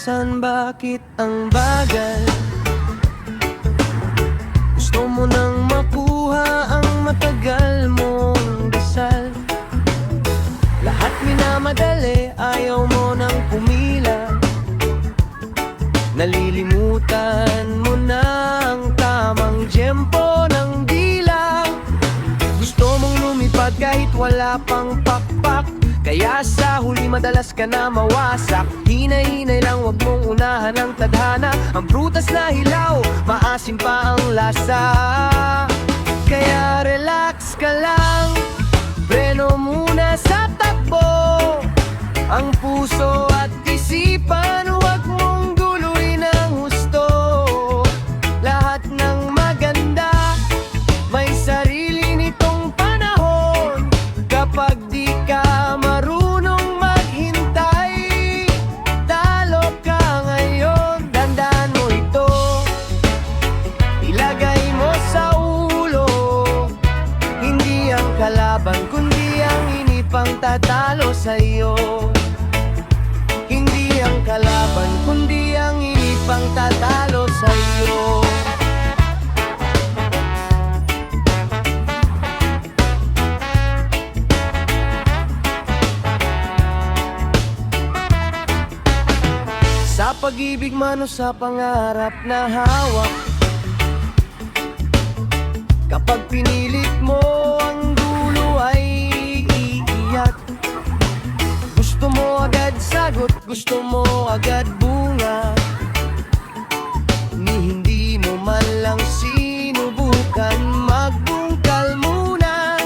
minsan bakit ang bagal? Gusto mo nang makuha ang matagal mong dasal. Lahat minamadali, ayaw mo nang pumila. Nalilimutan mo na ang tamang tiyempo ng dila. Gusto mong lumipad kahit wala pang pakpak, kaya sa huli madalas ka na mawasak. Hinay-hinay lang, wag mong unahan ang tadhana. Ang prutas na hilaw, maasim pa ang lasa. Kaya relax ka lang, preno muna sa takbo. Ang puso at isipan, wag mong guluhin ang husto. Lahat ng maganda may sarili nitong panahon. Kapag di ka marunong maghintay, talo ka ngayon. Tandaan mo ito, ilagay mo sa ulo. Hindi ang kalaban kundi ang inipang tatalo sa'yo. Hindi ang kalaban kundi ang inipang tatalo sa'yo. Sa pag-ibig man o sa pangarap na hawak, kapag pinilit mo ang dulo ay iiyak. Gusto mo agad sagot, gusto mo agad bunga, ni hindi mo man lang sinubukan magbungkal muna.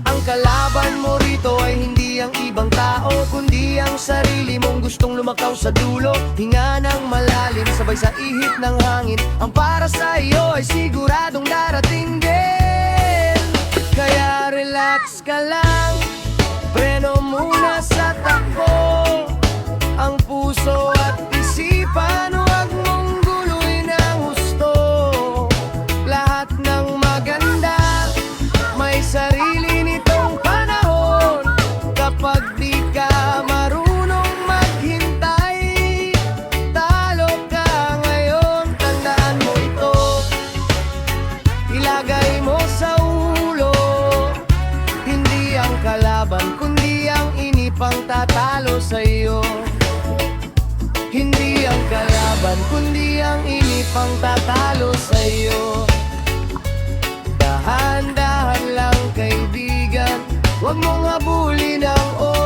Ang kalaban mo rito ay hindi ang ibang tao, kundi ang sarili mong gustong lumakaw sa dulo. Hinga ng malalim, sabay sa ihip ng hangin. Ang para sa iyo ay siguradong darating din. Kaya relax ka lang, preno muna sa takbo. Ang puso at isipan, huwag mong guluhin ang husto. Lahat ng maganda may sarili nitong panahon. Kapag di ka marunong maghintay, talo ka ngayon. Tandaan mo ito, ilagay mo sa ulo. Hindi ang kalaban kundi ang inipang tatalo sa'yo. Hindi ang kalaban kundi ang inipang tatalo sa'yo. Dahan-dahan lang kaibigan, huwag mong habulin ang oras.